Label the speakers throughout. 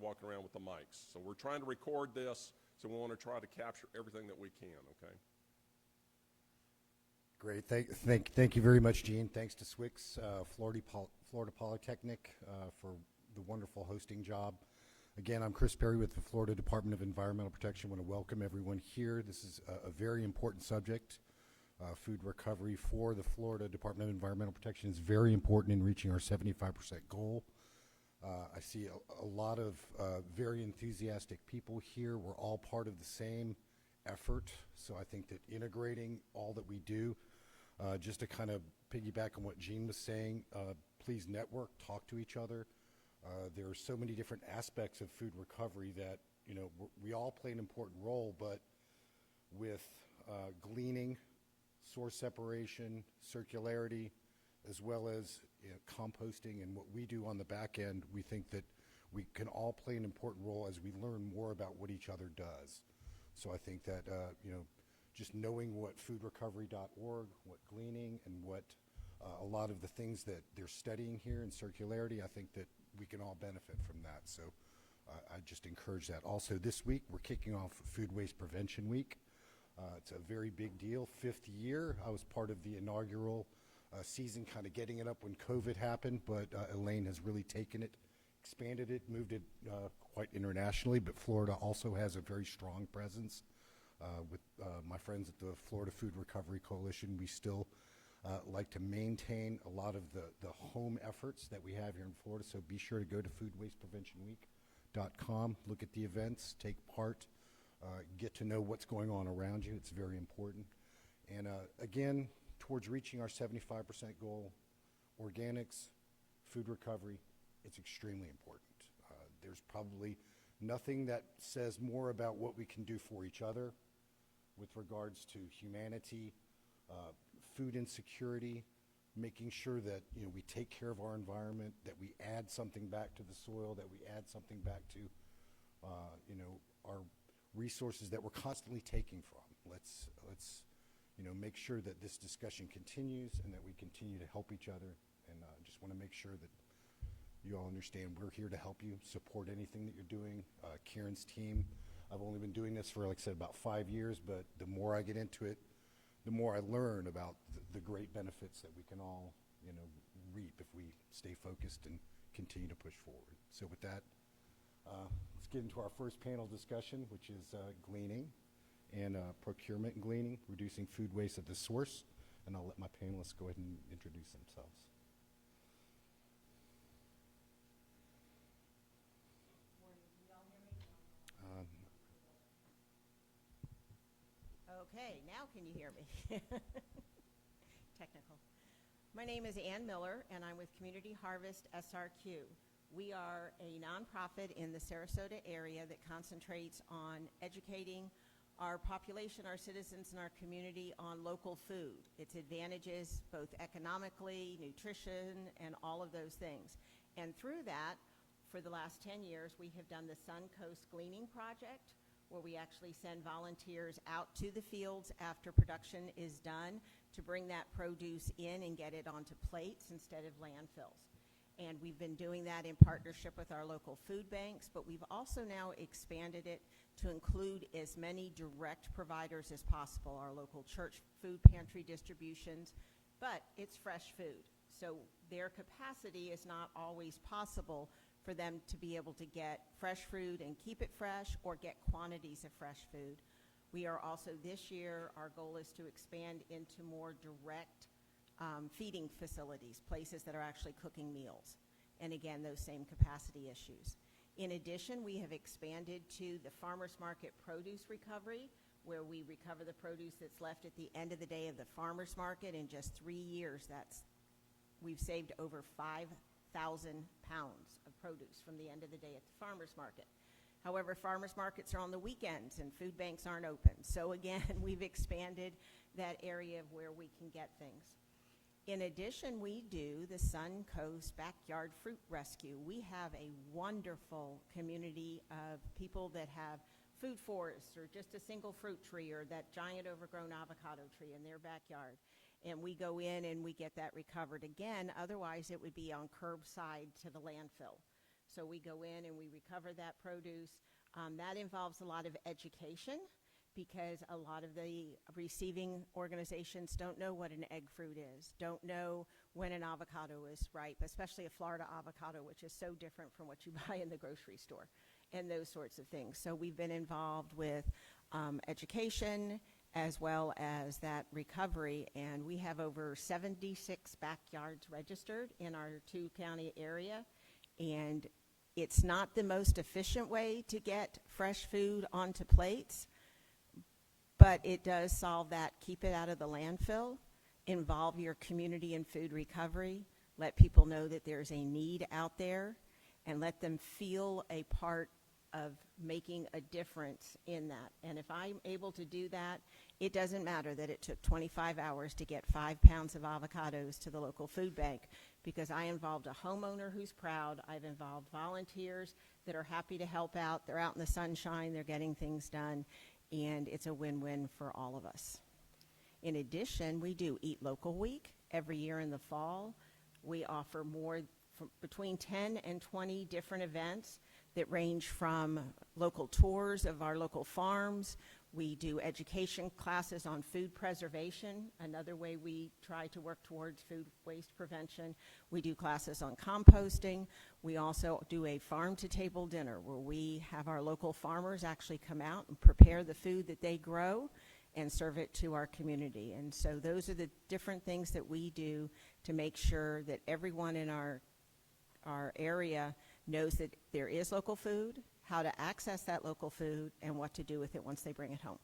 Speaker 1: walking around with the mics. So we're trying to record this, so we want to try to capture everything that we can, okay?
Speaker 2: Great. Thank you very much, Gene. Thanks to SWIX, Florida Polytechnic, for the wonderful hosting job. Again, I'm Chris Perry with the Florida Department of Environmental Protection. I want to welcome everyone here. This is a very important subject. Food recovery for the Florida Department of Environmental Protection is very important in reaching our 75% goal. I see a lot of very enthusiastic people here. We're all part of the same effort. So I think that integrating all that we do, just to kind of piggyback on what Gene was saying, please network, talk to each other. There are so many different aspects of food recovery that, you know, we all play an important role, but with gleaning, source separation, circularity, as well as composting and what we do on the back end, we think that we can all play an important role as we learn more about what each other does. So I think that, you know, just knowing what foodrecovery.org, what gleaning, and what a lot of the things that they're studying here in circularity, I think that we can all benefit from that. So I just encourage that. Also, this week, we're kicking off Food Waste Prevention Week. It's a very big deal, 5th year. I was part of the inaugural season, kind of getting it up when COVID happened, but Elaine has really taken it, expanded it, moved it quite internationally, but Florida also has a very strong presence. With my friends at the Florida Food Recovery Coalition, we still like to maintain a lot of the home efforts that we have here in Florida, so be sure to go to foodwastepreventionweek.com, look at the events, take part, get to know what's going on around you. It's very important. And again, towards reaching our 75% goal, organics, food recovery, it's extremely important. There's probably nothing that says more about what we can do for each other with regards to humanity, food insecurity, making sure that, you know, we take care of our environment, that we add something back to the soil, that we add something back to, you know, our resources that we're constantly taking from. Let's you know, make sure that this discussion continues and that we continue to help each other. And just want to make sure that you all understand we're here to help you, support anything that you're doing. Karen's team, I've only been doing this for, like I said, about 5 years, but the more I get into it, the more I learn about the great benefits that we can all, you know, reap if we stay focused and continue to push forward. So with that, let's get into our first panel discussion, which is gleaning and procurement and gleaning, reducing food waste at the source. And I'll let my panelists go ahead and introduce themselves.
Speaker 3: Okay, now can you hear me? Technical. My name is Ann Miller, and I'm with Community Harvest SRQ. We are a nonprofit in the Sarasota area that concentrates on educating our population, our citizens, and our community on local food, its advantages both economically, nutrition, and all of those things. And through that, for the last 10 years, we have done the Suncoast Gleaning Project, where we actually send volunteers out to the fields after production is done to bring that produce in and get it onto plates instead of landfills. And we've been doing that in partnership with our local food banks, but we've also now expanded it to include as many direct providers as possible, our local church food pantry distributions, but it's fresh food. So their capacity is not always possible for them to be able to get fresh food and keep it fresh or get quantities of fresh food. We are also this year, our goal is to expand into more direct feeding facilities, places that are actually cooking meals. And again, those same capacity issues. In addition, we have expanded to the farmers market produce recovery, where we recover the produce that's left at the end of the day of the farmers market. In just 3 years, we've saved over 5,000 pounds of produce from the end of the day at the farmers market. However, farmers markets are on the weekends and food banks aren't open. So again, we've expanded that area of where we can get things. In addition, we do the Suncoast Backyard Fruit Rescue. We have a wonderful community of people that have food forests or just a single fruit tree or that giant overgrown avocado tree in their backyard. And we go in and we get that recovered again. Otherwise, it would be on curbside to the landfill. So we go in and we recover that produce. That involves a lot of education because a lot of the receiving organizations don't know what an egg fruit is, don't know when an avocado is ripe, especially a Florida avocado, which is so different from what you buy in the grocery store, and those sorts of things. So we've been involved with education as well as that recovery, and we have over 76 backyards registered in our 2-county area, and it's not the most efficient way to get fresh food onto plates, but it does solve that. Keep it out of the landfill, involve your community in food recovery, let people know that there's a need out there, and let them feel a part of making a difference in that. And if I'm able to do that, it doesn't matter that it took 25 hours to get 5 pounds of avocados to the local food bank, because I involved a homeowner who's proud. I've involved volunteers that are happy to help out. They're out in the sunshine, they're getting things done, and it's a win-win for all of us. In addition, we do Eat Local Week every year in the fall. We offer between 10 and 20 different events that range from local tours of our local farms. We do education classes on food preservation, another way we try to work towards food waste prevention. We do classes on composting. We also do a farm-to-table dinner where we have our local farmers actually come out and prepare the food that they grow and serve it to our community. And so those are the different things that we do to make sure that everyone in our area knows that there is local food, how to access that local food, and what to do with it once they bring it home.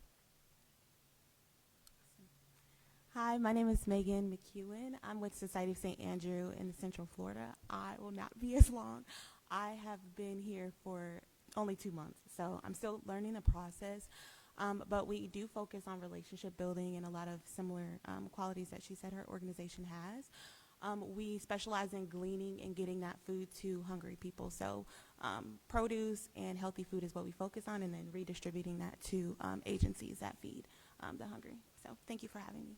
Speaker 4: Hi, my name is Megan McEwen. I'm with Society of St. Andrew in Central Florida. I will not be as long. I have been here for only 2 months, so I'm still learning the process. But we do focus on relationship building and a lot of similar qualities that she said her organization has. We specialize in gleaning and getting that food to hungry people. So produce and healthy food is what we focus on, and then redistributing that to agencies that feed the hungry. So thank you for having me.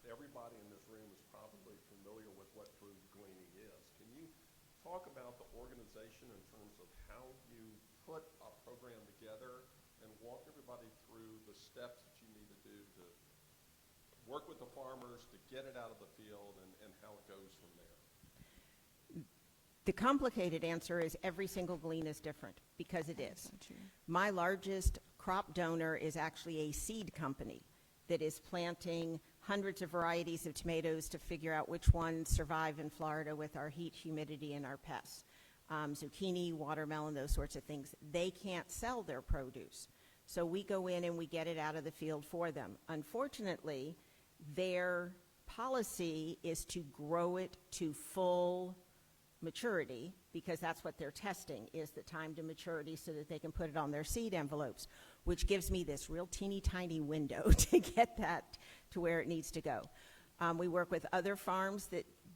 Speaker 1: Everybody in this room is probably familiar with what food gleaning is. Can you talk about the organization in terms of how you put a program together and walk everybody through the steps that you need to do to work with the farmers to get it out of the field and how it goes from there?
Speaker 3: The complicated answer is every single glean is different, because it is.
Speaker 4: So true.
Speaker 3: My largest crop donor is actually a seed company that is planting hundreds of varieties of tomatoes to figure out which ones survive in Florida with our heat, humidity, and our pests. Zucchini, watermelon, those sorts of things. They can't sell their produce. So we go in and we get it out of the field for them. Unfortunately, their policy is to grow it to full maturity, because that's what they're testing, is the time to maturity, so that they can put it on their seed envelopes, which gives me this real teeny tiny window to get that to where it needs to go. We work with other farms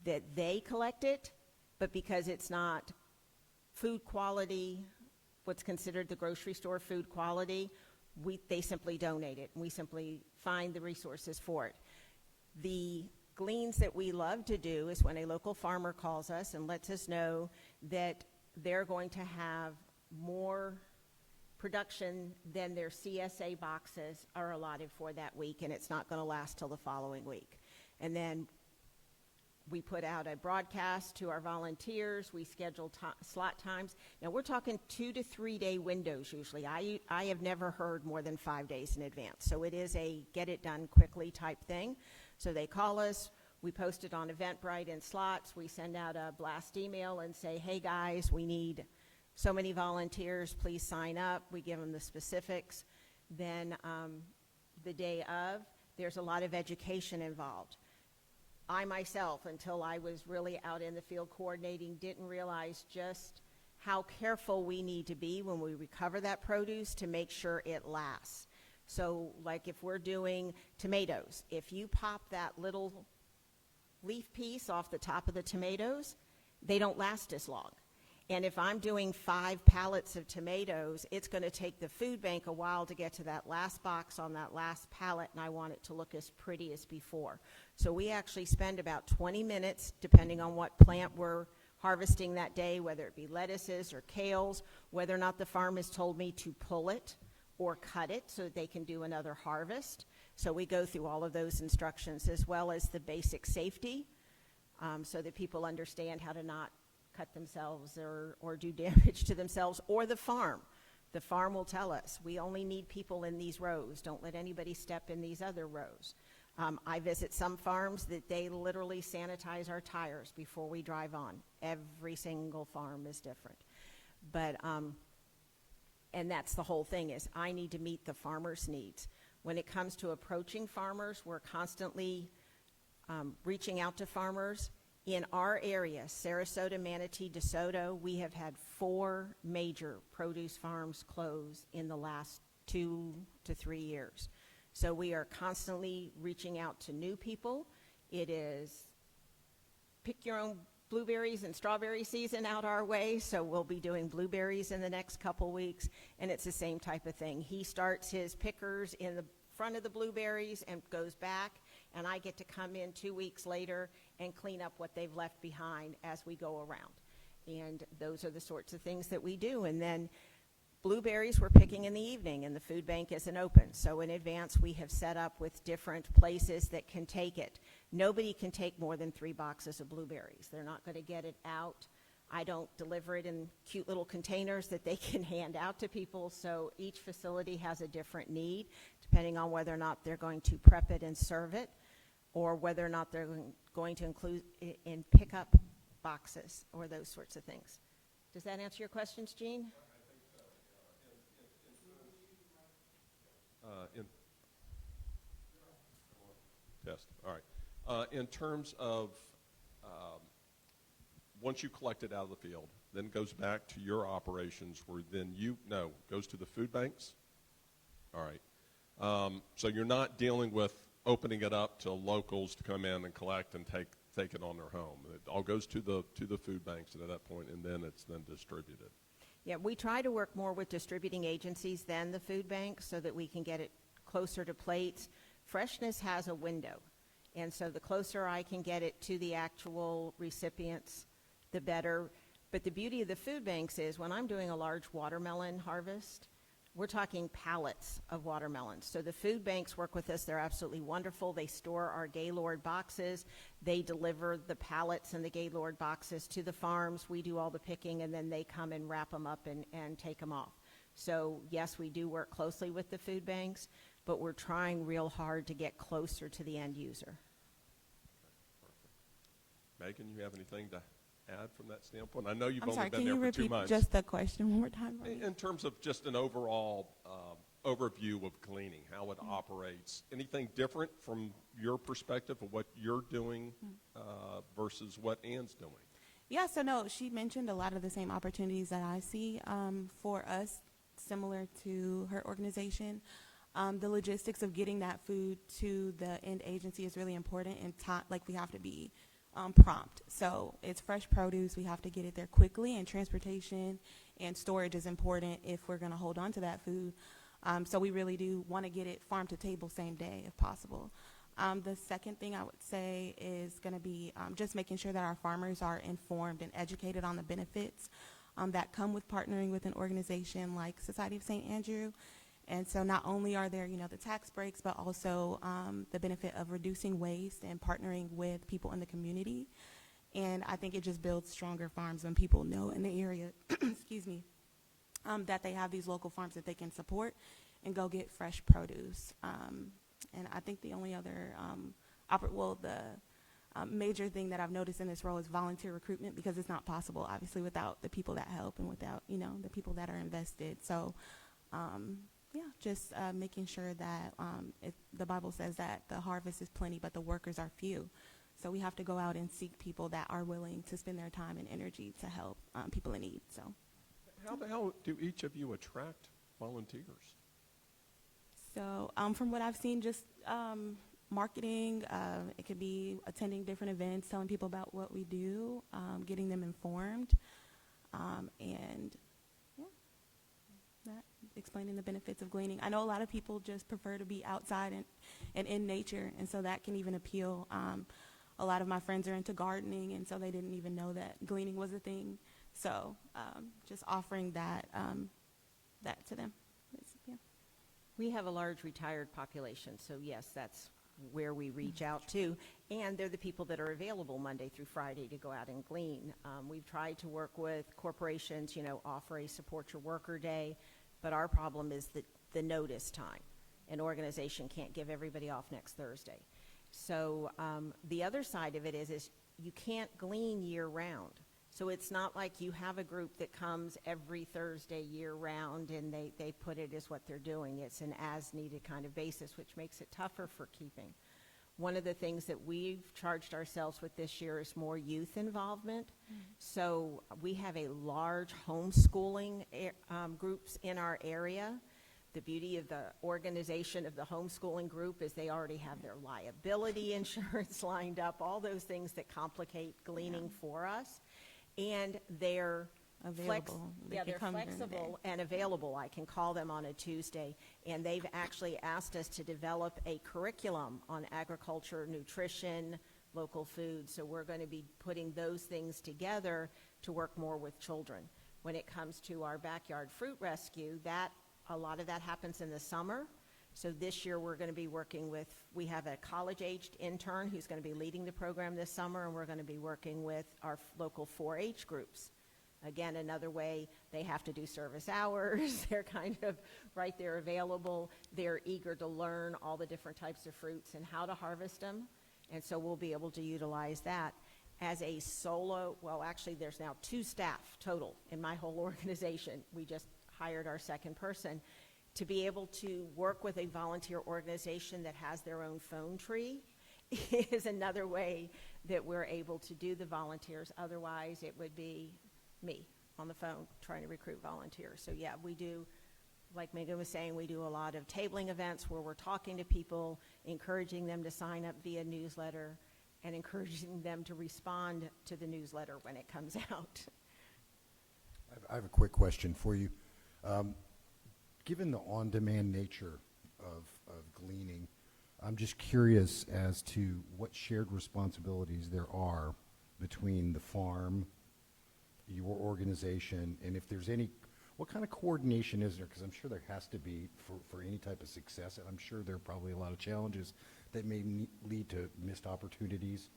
Speaker 3: that they collect it, but because it's not food quality, what's considered the grocery store food quality, they simply donate it, and we simply find the resources for it. The gleans that we love to do is when a local farmer calls us and lets us know that they're going to have more production than their CSA boxes are allotted for that week, and it's not going to last till the following week. And then we put out a broadcast to our volunteers. We schedule slot times. Now, we're talking 2 to 3 day windows usually. I have never heard more than 5 days in advance. So it is a get it done quickly type thing. So they call us. We post it on Eventbrite in slots. We send out a blast email and say, hey, guys, we need so many volunteers. Please sign up. We give them the specifics. Then the day of, there's a lot of education involved. I myself, until I was really out in the field coordinating, didn't realize just how careful we need to be when we recover that produce to make sure it lasts. So like if we're doing tomatoes, if you pop that little leaf piece off the top of the tomatoes, they don't last as long. And if I'm doing 5 pallets of tomatoes, it's going to take the food bank a while to get to that last box on that last pallet, and I want it to look as pretty as before. So we actually spend about 20 minutes, depending on what plant we're harvesting that day, whether it be lettuces or kales, whether or not the farm has told me to pull it or cut it so that they can do another harvest. So we go through all of those instructions, as well as the basic safety, so that people understand how to not cut themselves or do damage to themselves, or the farm. The farm will tell us, we only need people in these rows. Don't let anybody step in these other rows. I visit some farms that they literally sanitize our tires before we drive on. Every single farm is different. But, and that's the whole thing, is I need to meet the farmer's needs. When it comes to approaching farmers, we're constantly reaching out to farmers. In our area, Sarasota, Manatee, DeSoto, we have had 4 major produce farms close in the last 2 to 3 years. So we are constantly reaching out to new people. It is pick your own blueberries and strawberry season out our way, so we'll be doing blueberries in the next couple weeks, and it's the same type of thing. He starts his pickers in the front of the blueberries and goes back, and I get to come in 2 weeks later and clean up what they've left behind as we go around. And those are the sorts of things that we do. And then blueberries we're picking in the evening, and the food bank isn't open. So in advance, we have set up with different places that can take it. Nobody can take more than 3 boxes of blueberries. They're not going to get it out. I don't deliver it in cute little containers that they can hand out to people. So each facility has a different need, depending on whether or not they're going to prep it and serve it, or whether or not they're going to include it in pickup boxes or those sorts of things. Does that answer your questions, Jean?
Speaker 1: Test. All right. In terms of once you collect it out of the field, then goes back to your operations, where then goes to the food banks. All right. So you're not dealing with opening it up to locals to come in and collect and take it on their home. It all goes to the food banks at that point, and then it's then distributed.
Speaker 3: Yeah, we try to work more with distributing agencies than the food bank so that we can get it closer to plates. Freshness has a window, and so the closer I can get it to the actual recipients, the better. But the beauty of the food banks is when I'm doing a large watermelon harvest, we're talking pallets of watermelons. So the food banks work with us. They're absolutely wonderful. They store our Gaylord boxes. They deliver the pallets and the Gaylord boxes to the farms. We do all the picking, and then they come and wrap them up and take them off. So yes, we do work closely with the food banks, but we're trying real hard to get closer to the end user.
Speaker 1: Megan, you have anything to add from that standpoint? I know you've
Speaker 4: I'm
Speaker 1: only
Speaker 4: sorry,
Speaker 1: been
Speaker 4: can
Speaker 1: there
Speaker 4: you
Speaker 1: for 2
Speaker 4: repeat
Speaker 1: months.
Speaker 4: just the question one more time? for me?
Speaker 1: In terms of just an overall overview of gleaning, how it operates, anything different from your perspective of what you're doing versus what Ann's doing?
Speaker 4: Yeah, so no, she mentioned a lot of the same opportunities that I see for us, similar to her organization. The logistics of getting that food to the end agency is really important, and we have to be prompt. So it's fresh produce. We have to get it there quickly, and transportation and storage is important if we're going to hold on to that food. So we really do want to get it farm to table same day if possible. The second thing I would say is going to be just making sure that our farmers are informed and educated on the benefits that come with partnering with an organization like Society of St. Andrew. And so not only are there, the tax breaks, but also the benefit of reducing waste and partnering with people in the community. And I think it just builds stronger farms when people know in the area, excuse me, that they have these local farms that they can support and go get fresh produce. And I think the only other, major thing that I've noticed in this role is volunteer recruitment, because it's not possible, obviously, without the people that help and without, the people that are invested. So, just making sure that the Bible says that the harvest is plenty, but the workers are few. So we have to go out and seek people that are willing to spend their time and energy to help people in need. So,
Speaker 1: How the hell do each of you attract volunteers?
Speaker 4: So from what I've seen, just marketing, it could be attending different events, telling people about what we do, getting them informed. And yeah, that explaining the benefits of gleaning. I know a lot of people just prefer to be outside and in nature, and so that can even appeal. A lot of my friends are into gardening, and so they didn't even know that gleaning was a thing. So just offering that that to them. Yeah.
Speaker 3: We have a large retired population, so yes, that's where we reach out to, and they're the people that are available Monday through Friday to go out and glean. We've tried to work with corporations, offer a support your worker day, but our problem is the notice time. An organization can't give everybody off next Thursday. So the other side of it is you can't glean year round. So it's not like you have a group that comes every Thursday year round and they put it as what they're doing. It's an as-needed kind of basis, which makes it tougher for keeping. One of the things that we've charged ourselves with this year is more youth involvement. So we have a large homeschooling groups in our area. The beauty of the organization of the homeschooling group is they already have their liability insurance lined up, all those things that complicate gleaning for us. And they're
Speaker 4: Available.
Speaker 3: they're flexible and available. I can call them on a Tuesday. And they've actually asked us to develop a curriculum on agriculture, nutrition, local food. So we're going to be putting those things together to work more with children. When it comes to our backyard fruit rescue, a lot of that happens in the summer. So this year we're going to be working with, we have a college-aged intern who's going to be leading the program this summer, and we're going to be working with our local 4-H groups. Again, another way, they have to do service hours. They're kind of right there available. They're eager to learn all the different types of fruits and how to harvest them. And so we'll be able to utilize that as a solo, well, actually there's now 2 staff total in my whole organization. We just hired our second person to be able to work with a volunteer organization that has their own phone tree is another way that we're able to do the volunteers. Otherwise, it would be me on the phone trying to recruit volunteers. So yeah, we do, like Megan was saying, we do a lot of tabling events where we're talking to people, encouraging them to sign up via newsletter, and encouraging them to respond to the newsletter when it comes out.
Speaker 2: I have a quick question for you. Given the on-demand nature of gleaning, I'm just curious as to what shared responsibilities there are between the farm, your organization, and if there's any, what kind of coordination is there? Because I'm sure there has to be for any type of success, and I'm sure there are probably a lot of challenges that may lead to missed opportunities.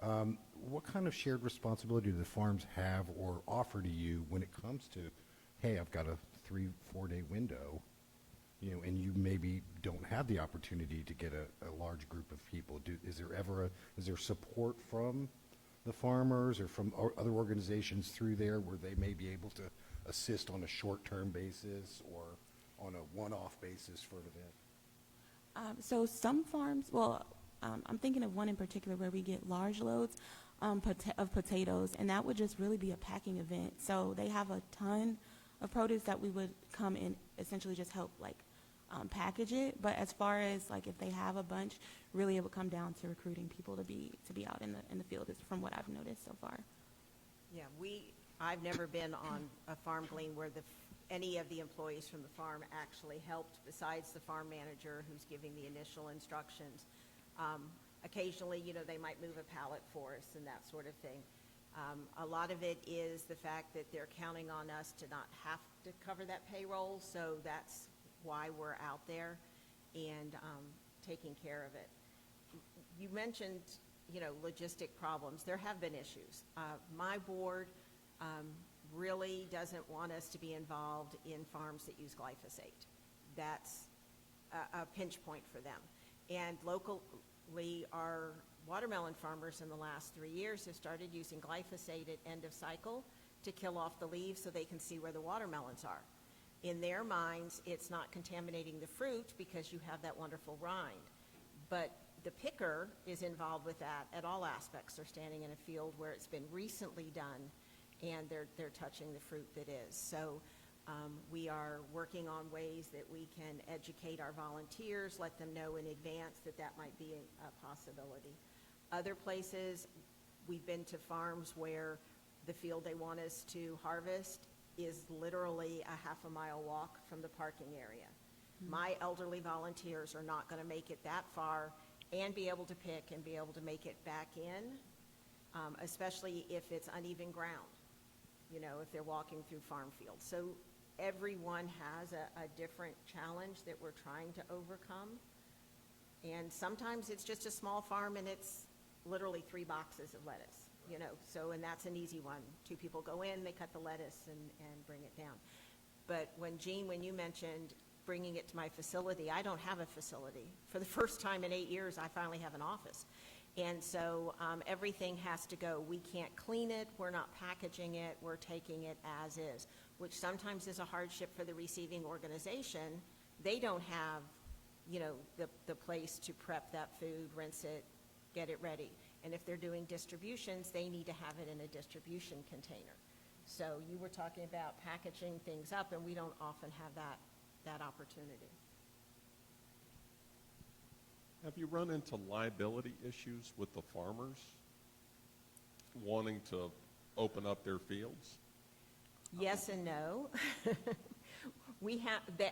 Speaker 2: What kind of shared responsibility do the farms have or offer to you when it comes to, hey, I've got a 3-4 day window, and you maybe don't have the opportunity to get a large group of people? Is there support from the farmers or from other organizations through there where they may be able to assist on a short-term basis or on a one-off basis for an event?
Speaker 4: So some farms, I'm thinking of one in particular where we get large loads of potatoes, and that would just really be a packing event. So they have a ton of produce that we would come and essentially just help package it. But as far as if they have a bunch, really it would come down to recruiting people to be out in the field, is from what I've noticed so far.
Speaker 3: Yeah, I've never been on a farm glean where any of the employees from the farm actually helped, besides the farm manager who's giving the initial instructions. Occasionally, they might move a pallet for us and that sort of thing. A lot of it is the fact that they're counting on us to not have to cover that payroll, so that's why we're out there and taking care of it. You mentioned, logistic problems. There have been issues. My board really doesn't want us to be involved in farms that use glyphosate. That's a pinch point for them. And locally, our watermelon farmers in the last 3 years have started using glyphosate at end of cycle to kill off the leaves so they can see where the watermelons are. In their minds, it's not contaminating the fruit because you have that wonderful rind. But the picker is involved with that at all aspects. They're standing in a field where it's been recently done, and they're touching the fruit that is. So we are working on ways that we can educate our volunteers, let them know in advance that might be a possibility. Other places, we've been to farms where the field they want us to harvest is literally a half a mile walk from the parking area. My elderly volunteers are not going to make it that far and be able to pick and be able to make it back in, especially if it's uneven ground, you know, if they're walking through farm fields. So everyone has a different challenge that we're trying to overcome. And sometimes it's just a small farm and it's literally 3 boxes of lettuce, you know, so, and that's an easy one. 2 people go in, they cut the lettuce and bring it down. But when you mentioned bringing it to my facility, I don't have a facility. For the first time in 8 years, I finally have an office. And so everything has to go. We can't clean it, we're not packaging it, we're taking it as is, which sometimes is a hardship for the receiving organization. They don't have, you know, the place to prep that food, rinse it, get it ready. And if they're doing distributions, they need to have it in a distribution container. So you were talking about packaging things up, and we don't often have that opportunity.
Speaker 1: Have you run into liability issues with the farmers wanting to open up their fields?
Speaker 3: Yes and no.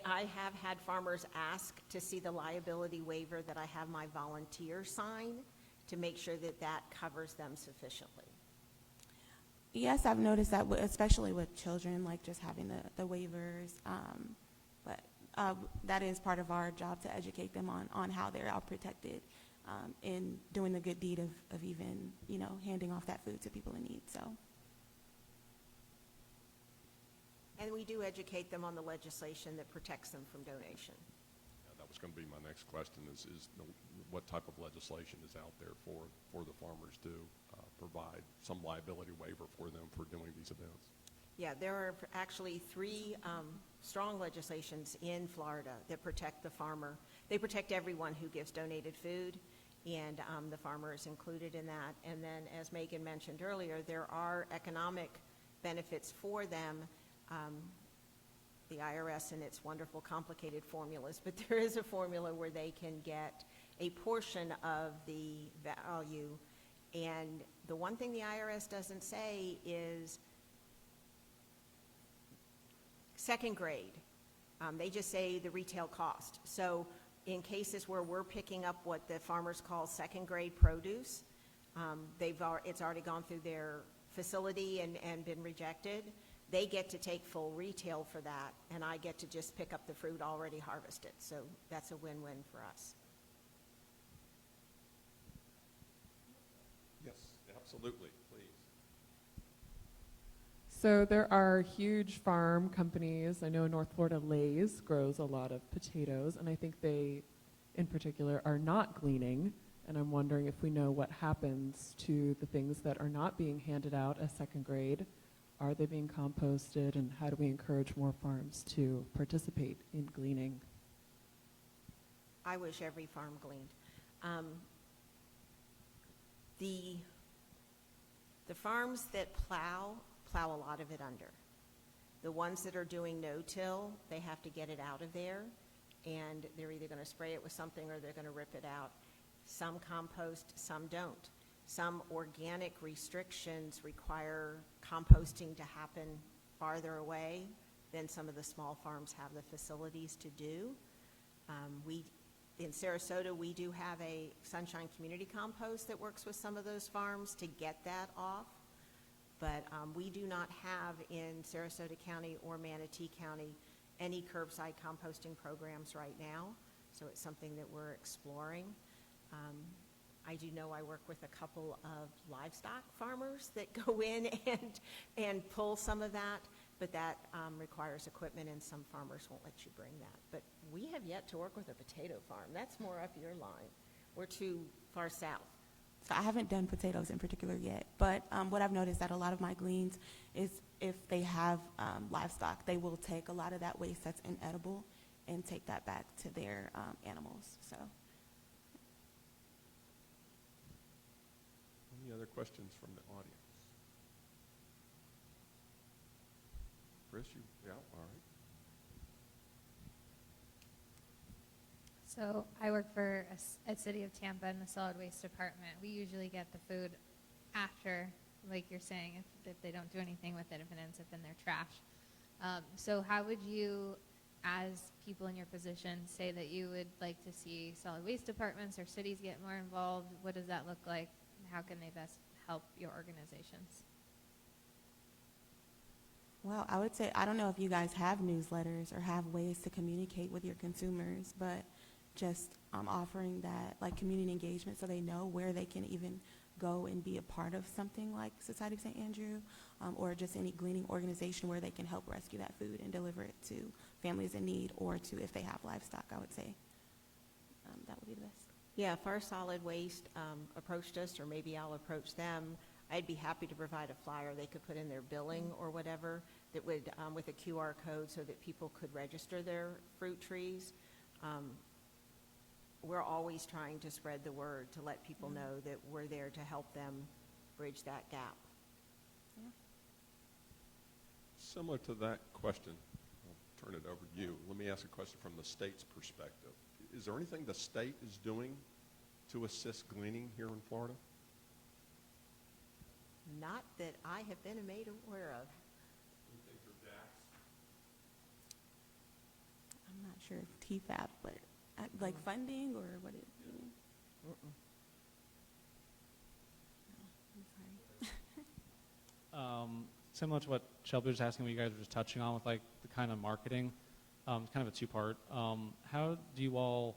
Speaker 3: I have had farmers ask to see the liability waiver that I have my volunteer sign to make sure that that covers them sufficiently.
Speaker 4: Yes, I've noticed that, especially with children, like just having the waivers. But that is part of our job to educate them on how they're all protected in doing the good deed of even, you know, handing off that food to people in need. So.
Speaker 3: And we do educate them on the legislation that protects them from donation.
Speaker 1: Yeah, that was going to be my next question is what type of legislation is out there for the farmers to provide some liability waiver for them for doing these events?
Speaker 3: Yeah, there are actually 3 strong legislations in Florida that protect the farmer. They protect everyone who gives donated food, and the farmer is included in that. And then, as McEwen mentioned earlier, there are economic benefits for them. The IRS and its wonderful complicated formulas, but there is a formula where they can get a portion of the value. And the one thing the IRS doesn't say is second grade. They just say the retail cost. So in cases where we're picking up what the farmers call second grade produce, it's already gone through their facility and been rejected. They get to take full retail for that, and I get to just pick up the fruit already harvested. So that's a win-win for us.
Speaker 1: Yes, absolutely, please.
Speaker 5: So there are huge farm companies. I know North Florida Lay's grows a lot of potatoes, and I think they, in particular, are not gleaning. And I'm wondering if we know what happens to the things that are not being handed out as second grade. Are they being composted, and how do we encourage more farms to participate in gleaning?
Speaker 3: I wish every farm gleaned. The farms that plow a lot of it under. The ones that are doing no-till, they have to get it out of there, and they're either going to spray it with something or they're going to rip it out. Some compost, some don't. Some organic restrictions require composting to happen farther away than some of the small farms have the facilities to do. In Sarasota, we do have a Sunshine Community Compost that works with some of those farms to get that off. But we do not have in Sarasota County or Manatee County any curbside composting programs right now. So it's something that we're exploring. I do know I work with a couple of livestock farmers that go in and pull some of that, but that requires equipment, and some farmers won't let you bring that. But we have yet to work with a potato farm. That's more up your line. We're too far south.
Speaker 4: So I haven't done potatoes in particular yet, but what I've noticed that a lot of my gleans is if they have livestock, they will take a lot of that waste that's inedible and take that back to their animals. So.
Speaker 1: Any other questions from the audience? Chris, yeah, all right.
Speaker 6: So I work for a City of Tampa in the solid waste department. We usually get the food after like you're saying, if they don't do anything with it, if it ends up in their trash. So how would you, as people in your position, say that you would like to see solid waste departments or cities get more involved? What does that look like? How can they best help your organizations?
Speaker 4: Well, I would say, I don't know if you guys have newsletters or have ways to communicate with your consumers, but just offering that like community engagement so they know where they can even go and be a part of something like Society of St. Andrew, or just any gleaning organization where they can help rescue that food and deliver it to families in need, or to, if they have livestock, I would say that would be the best.
Speaker 3: Yeah, if our solid waste approached us, or maybe I'll approach them, I'd be happy to provide a flyer they could put in their billing or whatever that would, with a QR code so that people could register their fruit trees. We're always trying to spread the word to let people know that we're there to help them bridge that gap.
Speaker 4: Yeah.
Speaker 1: Similar to that question, I'll turn it over to you. Let me ask a question from the state's perspective. Is there anything the state is doing to assist gleaning here in Florida?
Speaker 3: Not that I have been made aware of.
Speaker 4: I'm not sure if TFAP, but like funding or what it, you mean? No, I'm sorry.
Speaker 7: Similar to what Shelby was asking, what you guys were just touching on with like the kind of marketing, kind of a two-part. How do you all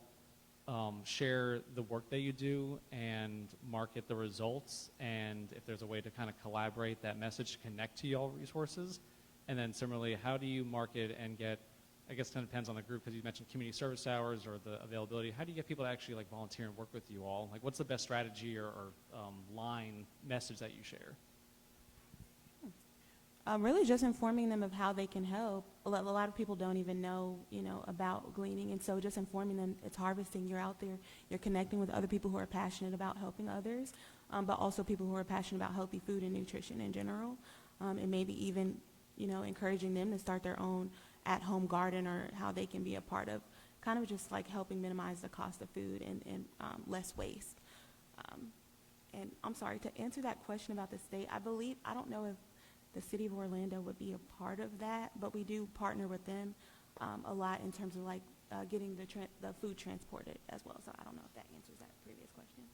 Speaker 7: share the work that you do and market the results, and if there's a way to kind of collaborate that message to connect to y'all resources? And then similarly, how do you market and get, I guess it kind of depends on the group, because you mentioned community service hours or the availability. How do you get people to actually like volunteer and work with you all? Like, what's the best strategy or line message that you share?
Speaker 4: Really just informing them of how they can help. A lot of people don't even know, about gleaning, and so just informing them it's harvesting. You're out there, you're connecting with other people who are passionate about helping others, but also people who are passionate about healthy food and nutrition in general, and maybe even, encouraging them to start their own at-home garden, or how they can be a part of kind of just like helping minimize the cost of food and less waste. And I'm sorry, to answer that question about the state, I don't know if the city of Orlando would be a part of that, but we do partner with them a lot in terms of like getting the food transported as well. So I don't know if that answers that previous question.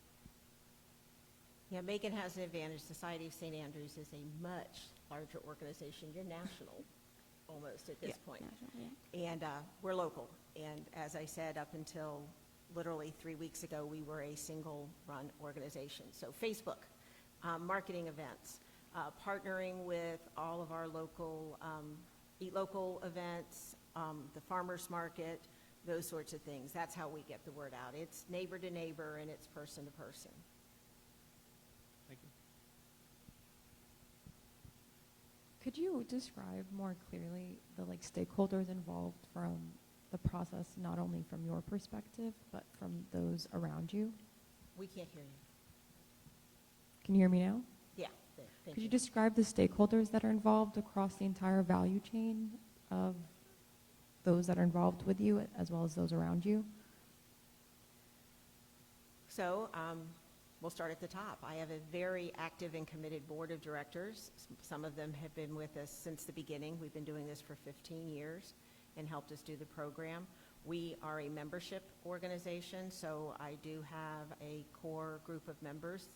Speaker 3: Yeah, Macon has an advantage. Society of St. Andrews is a much larger organization. You're national almost at this point.
Speaker 4: National, yeah.
Speaker 3: And we're local. And as I said, up until literally 3 weeks ago, we were a single-run organization. So Facebook, marketing events, partnering with all of our local Eat Local events, the farmers market, those sorts of things. That's how we get the word out. It's neighbor to neighbor, and it's person to person.
Speaker 7: Thank you.
Speaker 8: Could you describe more clearly the stakeholders involved from the process, not only from your perspective, but from those around you?
Speaker 3: We can't hear you.
Speaker 8: Can you hear me now?
Speaker 3: Yeah, there, thank
Speaker 8: Could you describe the stakeholders that are involved across the entire value chain of those that are involved with you, as well as those around you?
Speaker 3: So we'll start at the top. I have a very active and committed board of directors. Some of them have been with us since the beginning. We've been doing this for 15 years and helped us do the program. We are a membership organization, so I do have a core group of members,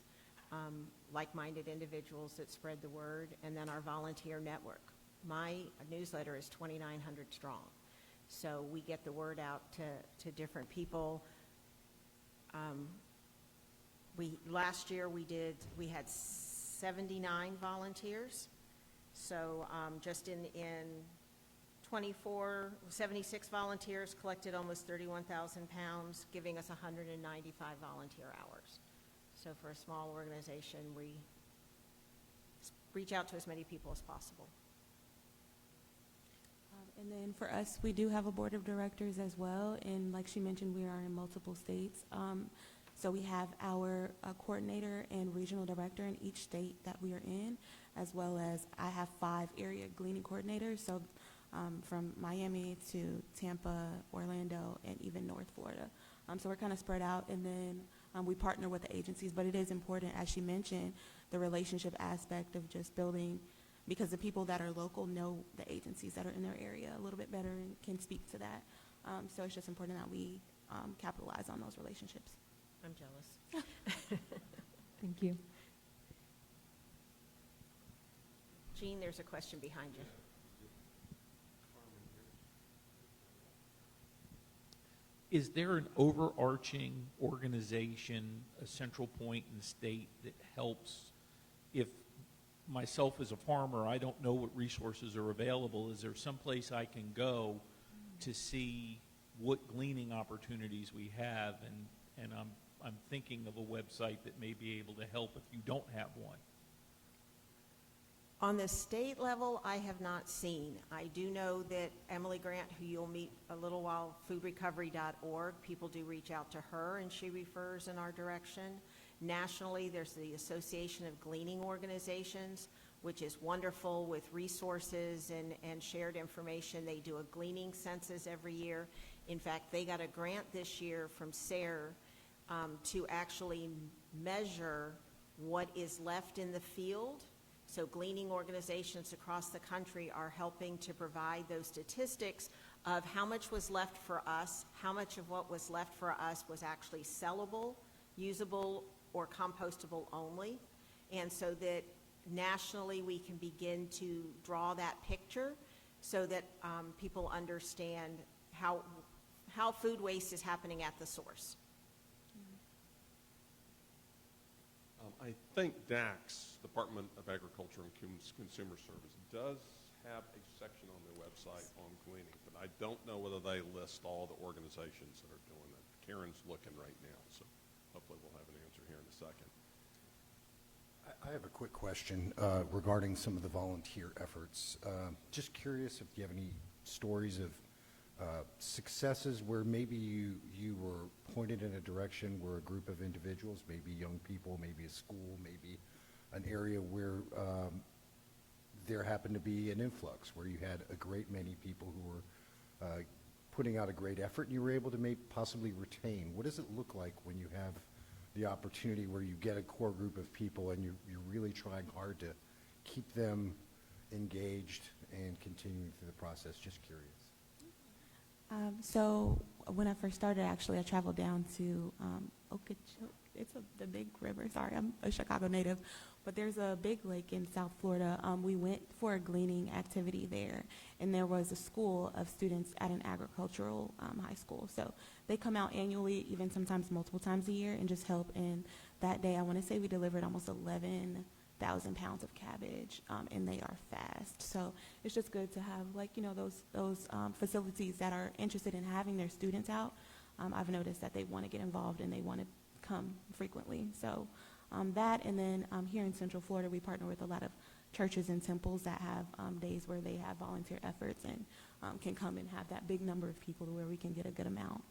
Speaker 3: like-minded individuals that spread the word, and then our volunteer network. My newsletter is 2,900 strong, so we get the word out to different people. Last year we had 79 volunteers, so just in 76 volunteers collected almost 31,000 pounds, giving us 195 volunteer hours. So for a small organization, we reach out to as many people as possible.
Speaker 4: And then for us, we do have a board of directors as well, and like she mentioned, we are in multiple states. So we have our coordinator and regional director in each state that we are in, as well as I have 5 area gleaning coordinators, so from Miami to Tampa, Orlando, and even North Florida. So we're kind of spread out, and then we partner with the agencies, but it is important, as she mentioned, the relationship aspect of just building, because the people that are local know the agencies that are in their area a little bit better and can speak to that. So it's just important that we capitalize on those relationships.
Speaker 3: I'm jealous.
Speaker 8: Thank you.
Speaker 3: Jean, there's a question behind you.
Speaker 9: Is there an overarching organization, a central point in the state that helps? If myself as a farmer, I don't know what resources are available, is there some place I can go to see what gleaning opportunities we have? And I'm thinking of a website that may be able to help if you don't have one.
Speaker 3: On the state level, I have not seen. I do know that Emily Grant, who you'll meet a little while, foodrecovery.org, people do reach out to her and she refers in our direction. Nationally, there's the Association of Gleaning Organizations, which is wonderful with resources and shared information. They do a gleaning census every year. In fact, they got a grant this year from SARE to actually measure what is left in the field. So gleaning organizations across the country are helping to provide those statistics of how much was left for us, how much of what was left for us was actually sellable, usable, or compostable only. And so that nationally we can begin to draw that picture so that people understand how food waste is happening at the source.
Speaker 1: I think DAX, Department of Agriculture and Consumer Service, does have a section on their website on gleaning, but I don't know whether they list all the organizations that are doing that. Karen's looking right now, so hopefully we'll have an answer here in a second.
Speaker 2: I have a quick question regarding some of the volunteer efforts. Just curious if you have any stories of successes where maybe you were pointed in a direction where a group of individuals, maybe young people, maybe a school, maybe an area where there happened to be an influx, where you had a great many people who were putting out a great effort and you were able to possibly retain. What does it look like when you have the opportunity where you get a core group of people and you're really trying hard to keep them engaged and continuing through the process? Just curious.
Speaker 4: So when I first started, actually, I traveled down to Okeechobee. It's the big river. Sorry, I'm a Chicago native. But there's a big lake in South Florida. We went for a gleaning activity there, and there was a school of students at an agricultural high school. So they come out annually, even sometimes multiple times a year, and just help. And that day, I want to say we delivered almost 11,000 pounds of cabbage, and they are fast. So it's just good to have, like, you know, those facilities that are interested in having their students out. I've noticed that they want to get involved and they want to come frequently. So that, and then here in Central Florida, we partner with a lot of churches and temples that have days where they have volunteer efforts and can come and have that big number of people to where we can get a good amount.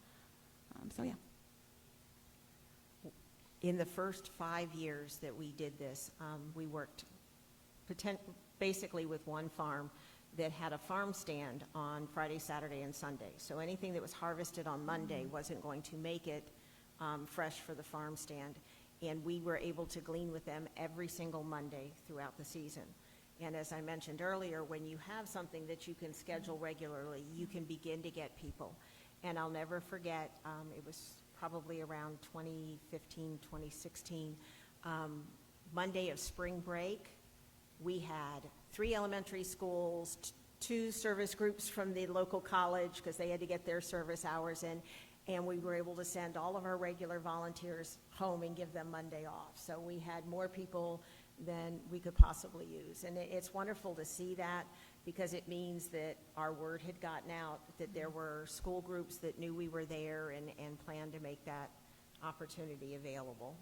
Speaker 4: So yeah.
Speaker 3: In the first 5 years that we did this, we worked basically with one farm that had a farm stand on Friday, Saturday, and Sunday. So anything that was harvested on Monday wasn't going to make it fresh for the farm stand. And we were able to glean with them every single Monday throughout the season. And as I mentioned earlier, when you have something that you can schedule regularly, you can begin to get people. And I'll never forget, it was probably around 2015, 2016, Monday of spring break, we had 3 elementary schools, 2 service groups from the local college because they had to get their service hours in, and we were able to send all of our regular volunteers home and give them Monday off. So we had more people than we could possibly use. And it's wonderful to see that because it means that our word had gotten out, that there were school groups that knew we were there and planned to make that opportunity available.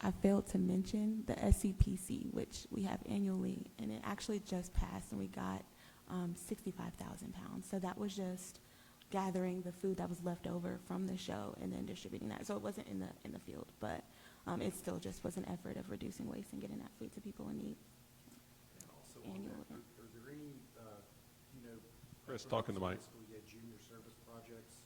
Speaker 4: I failed to mention the SCPC, which we have annually, and it actually just passed, and we got 65,000 pounds. So that was just gathering the food that was left over from the show and then distributing that. So it wasn't in the field, but it still just was an effort of reducing waste and getting that food to people in need.
Speaker 2: And also,
Speaker 4: Annual
Speaker 2: are
Speaker 4: event.
Speaker 2: there any,
Speaker 1: Chris, talk in the mic.
Speaker 2: We get junior service projects,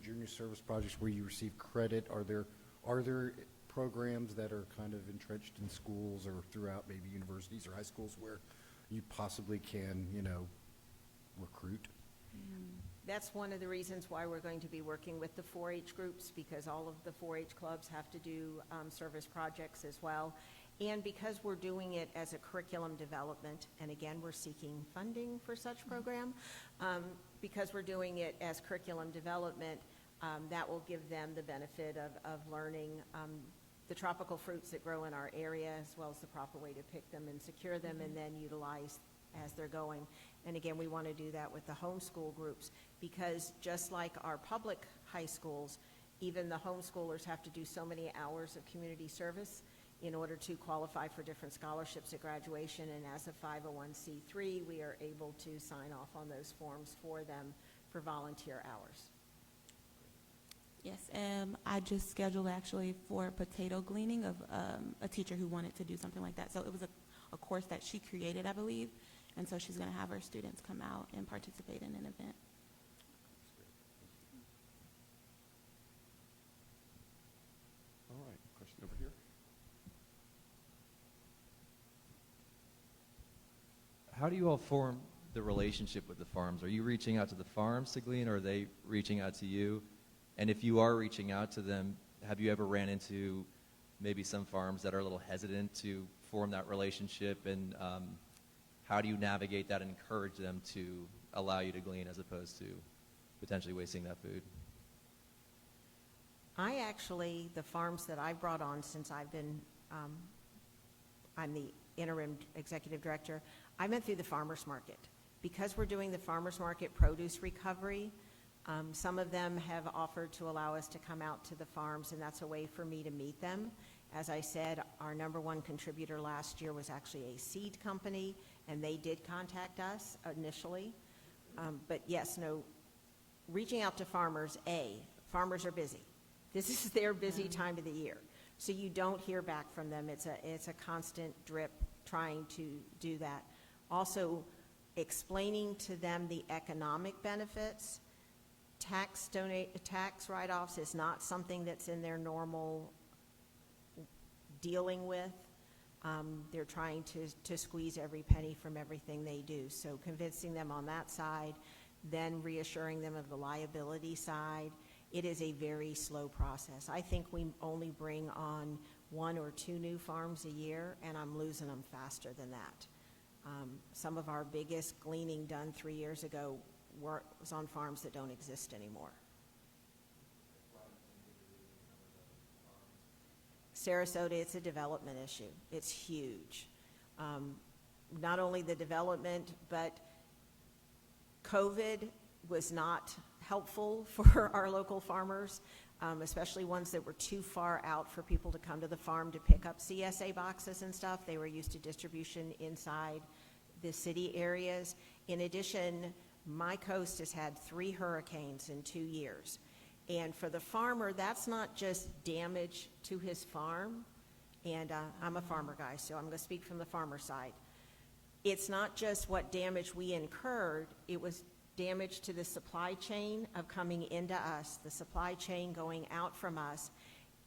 Speaker 2: junior service projects where you receive credit. Are there programs that are kind of entrenched in schools or throughout maybe universities or high schools where you possibly can, recruit?
Speaker 3: That's one of the reasons why we're going to be working with the 4-H groups, because all of the 4-H clubs have to do service projects as well. And because we're doing it as a curriculum development, and again, we're seeking funding for such program, because we're doing it as curriculum development, that will give them the benefit of learning the tropical fruits that grow in our area, as well as the proper way to pick them and secure them, and then utilize as they're going. And again, we want to do that with the homeschool groups, because just like our public high schools, even the homeschoolers have to do so many hours of community service in order to qualify for different scholarships at graduation. And as a 501c3, we are able to sign off on those forms for them for volunteer hours.
Speaker 4: Yes, I just scheduled actually for potato gleaning of a teacher who wanted to do something like that. So it was a course that she created, I believe, and so she's going to have her students come out and participate in an event.
Speaker 1: All right, question over here.
Speaker 10: How do you all form the relationship with the farms? Are you reaching out to the farms to glean, or are they reaching out to you? And if you are reaching out to them, have you ever ran into maybe some farms that are a little hesitant to form that relationship? And how do you navigate that and encourage them to allow you to glean as opposed to potentially wasting that food?
Speaker 3: The farms that I've brought on since I've been, I'm the interim executive director, I went through the farmers market. Because we're doing the farmers market produce recovery, some of them have offered to allow us to come out to the farms, and that's a way for me to meet them. As I said, our #1 contributor last year was actually a seed company, and they did contact us initially. But yes, no, reaching out to farmers, farmers are busy. This is their busy time of the year. So you don't hear back from them. It's a constant drip trying to do that. Also, explaining to them the economic benefits. Tax write-offs is not something that's in their normal dealing with. They're trying to squeeze every penny from everything they do. So convincing them on that side, then reassuring them of the liability side. It is a very slow process. I think we only bring on 1 or 2 new farms a year, and I'm losing them faster than that. Some of our biggest gleaning done 3 years ago was on farms that don't exist anymore. Sarasota, it's a development issue. It's huge. Not only the development, but COVID was not helpful for our local farmers, especially ones that were too far out for people to come to the farm to pick up CSA boxes and stuff. They were used to distribution inside the city areas. In addition, my coast has had 3 hurricanes in 2 years. And for the farmer, that's not just damage to his farm. And I'm a farmer guy, so I'm going to speak from the farmer side. It's not just what damage we incurred, it was damage to the supply chain of coming into us, the supply chain going out from us.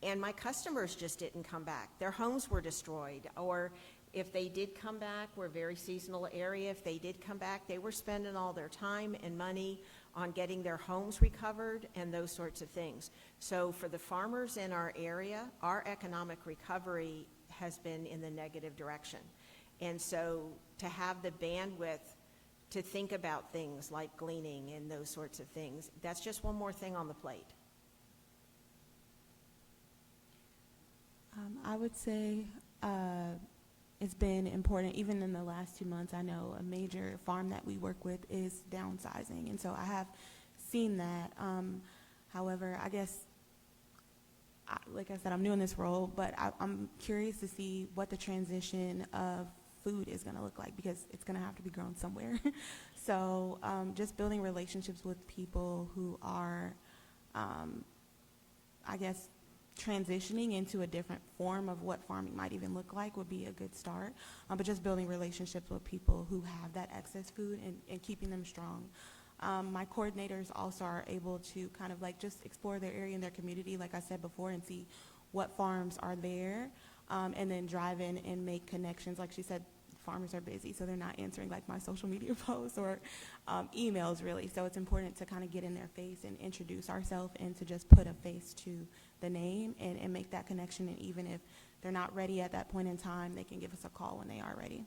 Speaker 3: And my customers just didn't come back. Their homes were destroyed. Or if they did come back, we're a very seasonal area. If they did come back, they were spending all their time and money on getting their homes recovered and those sorts of things. So for the farmers in our area, our economic recovery has been in the negative direction. And so to have the bandwidth to think about things like gleaning and those sorts of things, that's just one more thing on the plate.
Speaker 4: I would say it's been important, even in the last 2 months. I know a major farm that we work with is downsizing, and so I have seen that. However, I guess, like I said, I'm new in this role, but I'm curious to see what the transition of food is going to look like, because it's going to have to be grown somewhere. So just building relationships with people who are, I guess, transitioning into a different form of what farming might even look like would be a good start. But just building relationships with people who have that excess food and keeping them strong. My coordinators also are able to kind of like just explore their area and their community, like I said before, and see what farms are there, and then drive in and make connections. Like she said, farmers are busy, so they're not answering like my social media posts or emails really. So it's important to kind of get in their face and introduce ourselves and to just put a face to the name and make that connection. And even if they're not ready at that point in time, they can give us a call when they are ready.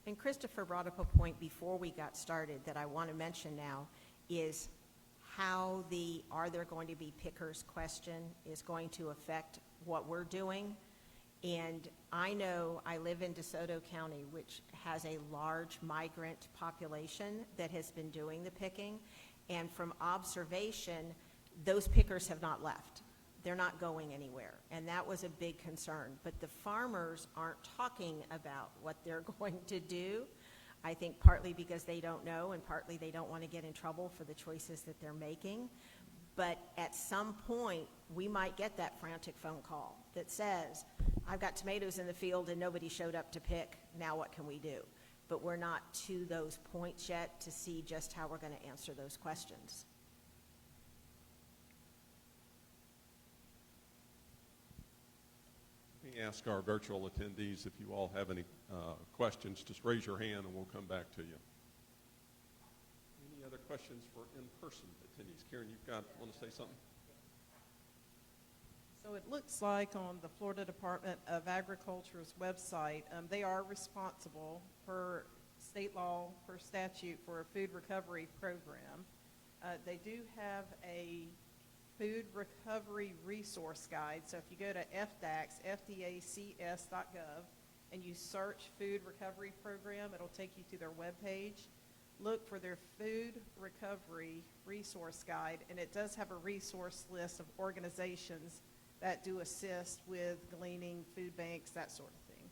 Speaker 3: And Christopher brought up a point before we got started that I want to mention now is how the "are there going to be pickers" question is going to affect what we're doing. And I know I live in DeSoto County, which has a large migrant population that has been doing the picking. And from observation, those pickers have not left. They're not going anywhere. And that was a big concern. But the farmers aren't talking about what they're going to do. I think partly because they don't know and partly they don't want to get in trouble for the choices that they're making. But at some point, we might get that frantic phone call that says, I've got tomatoes in the field and nobody showed up to pick. Now what can we do? But we're not to those points yet to see just how we're going to answer those questions.
Speaker 1: Let me ask our virtual attendees if you all have any questions. Just raise your hand and we'll come back to you. Any other questions for in-person attendees? Karen, want to say something?
Speaker 11: So it looks like on the Florida Department of Agriculture's website, they are responsible per state law, per statute, for a food recovery program. They do have a food recovery resource guide. So if you go to fdacs.gov, and you search food recovery program, it'll take you to their webpage. Look for their food recovery resource guide, and it does have a resource list of organizations that do assist with gleaning, food banks, that sort of thing.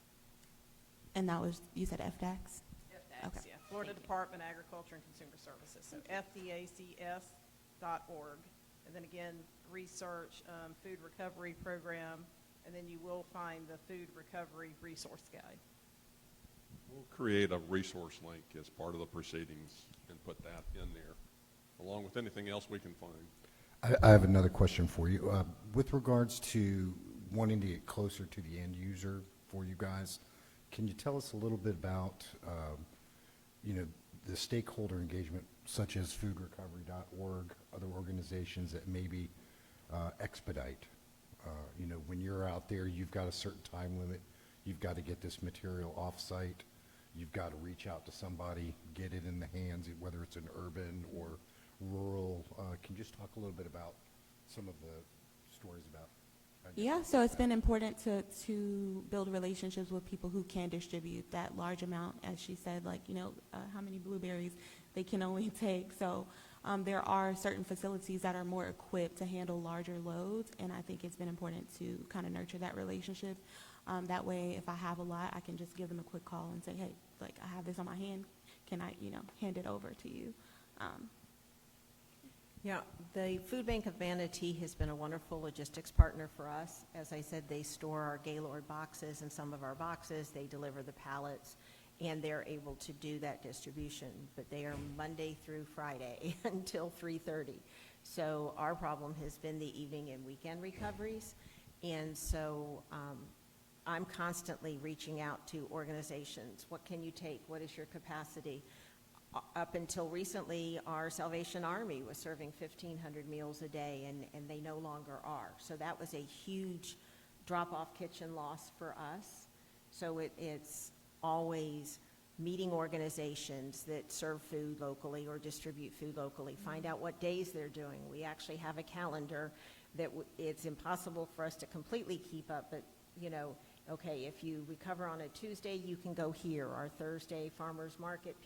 Speaker 4: And that was, you said FDACS?
Speaker 11: FDACS,
Speaker 4: Okay.
Speaker 11: yeah, Florida Department of Agriculture and Consumer Services, so fdacs.org. And then again, research food recovery program, and then you will find the food recovery resource guide.
Speaker 1: We'll create a resource link as part of the proceedings and put that in there, along with anything else we can find.
Speaker 2: I have another question for you. With regards to wanting to get closer to the end user for you guys, can you tell us a little bit about, the stakeholder engagement, such as foodrecovery.org, other organizations that maybe expedite? When you're out there, you've got a certain time limit. You've got to get this material off-site. You've got to reach out to somebody, get it in the hands, whether it's an urban or rural. Can you just talk a little bit about some of the stories about?
Speaker 4: Yeah, so it's been important to build relationships with people who can distribute that large amount, as she said, how many blueberries they can only take. So there are certain facilities that are more equipped to handle larger loads, and I think it's been important to kind of nurture that relationship. That way, if I have a lot, I can just give them a quick call and say, hey, I have this on my hand. Can I, hand it over to you?
Speaker 3: Yeah, the Food Bank of Manatee has been a wonderful logistics partner for us. As I said, they store our Gaylord boxes and some of our boxes. They deliver the pallets, and they're able to do that distribution. But they are Monday through Friday until 3:30. So our problem has been the evening and weekend recoveries. And so I'm constantly reaching out to organizations. What can you take? What is your capacity? Up until recently, our Salvation Army was serving 1,500 meals a day, and they no longer are. So that was a huge drop-off kitchen loss for us. So it's always meeting organizations that serve food locally or distribute food locally. Find out what days they're doing. We actually have a calendar that it's impossible for us to completely keep up, but, okay, if you recover on a Tuesday, you can go here. Our Thursday farmers market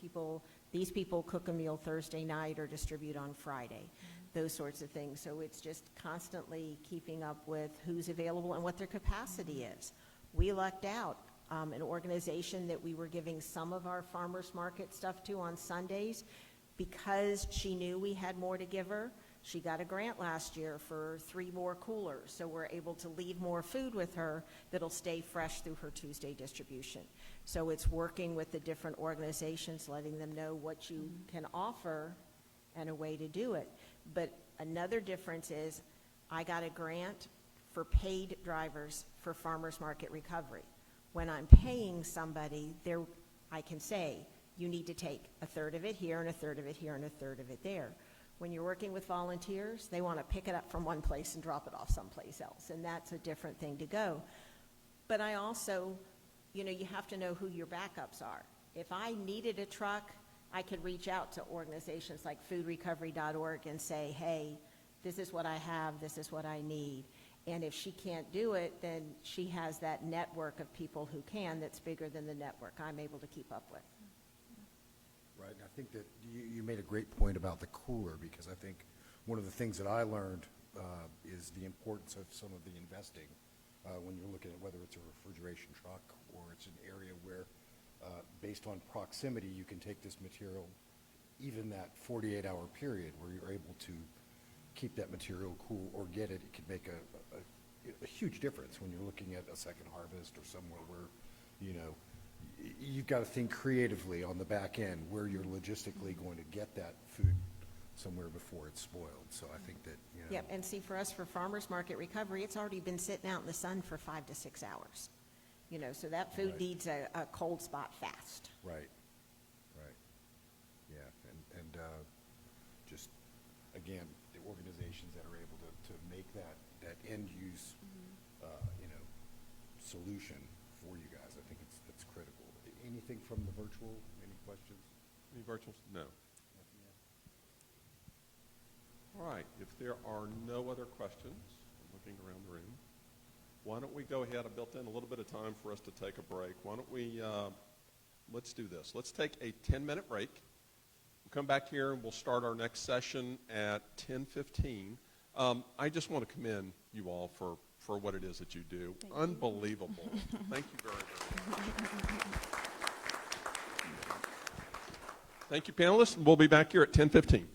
Speaker 3: these people cook a meal Thursday night or distribute on Friday, those sorts of things. So it's just constantly keeping up with who's available and what their capacity is. We lucked out. An organization that we were giving some of our farmers market stuff to on Sundays, because she knew we had more to give her, she got a grant last year for 3 more coolers, so we're able to leave more food with her that'll stay fresh through her Tuesday distribution. So it's working with the different organizations, letting them know what you can offer and a way to do it. But another difference is I got a grant for paid drivers for farmers market recovery. When I'm paying somebody, I can say, you need to take a third of it here and a third of it here and a third of it there. When you're working with volunteers, they want to pick it up from one place and drop it off someplace else, and that's a different thing to go. But I also, you have to know who your backups are. If I needed a truck, I could reach out to organizations like foodrecovery.org and say, hey, this is what I have, this is what I need. And if she can't do it, then she has that network of people who can that's bigger than the network I'm able to keep up with.
Speaker 2: Right, and I think that you made a great point about the cooler, because I think one of the things that I learned is the importance of some of the investing when you're looking at whether it's a refrigeration truck or it's an area where, based on proximity, you can take this material, even that 48-hour period where you're able to keep that material cool or get it, it could make a huge difference when you're looking at a second harvest or somewhere where, you've got to think creatively on the back end where you're logistically going to get that food somewhere before it's spoiled. So I think that,
Speaker 3: Yep, and see, for us, for farmers market recovery, it's already been sitting out in the sun for 5 to 6 hours. So that food
Speaker 2: Right.
Speaker 3: needs a cold spot fast.
Speaker 2: Right, right, yeah, and just, again, the organizations that are able to make that end-use, solution for you guys, I think that's critical. Anything from the virtual, any questions?
Speaker 1: Any virtuals? No. All right, if there are no other questions, I'm looking around the room, why don't we go ahead, I built in a little bit of time for us to take a break. Why don't we, let's do this. Let's take a 10-minute break. We'll come back here and we'll start our next session at 10:15. I just want to commend you all for what it is that you do. Unbelievable. Thank you very, very much. Thank you, panelists. We'll be back here at 10:15.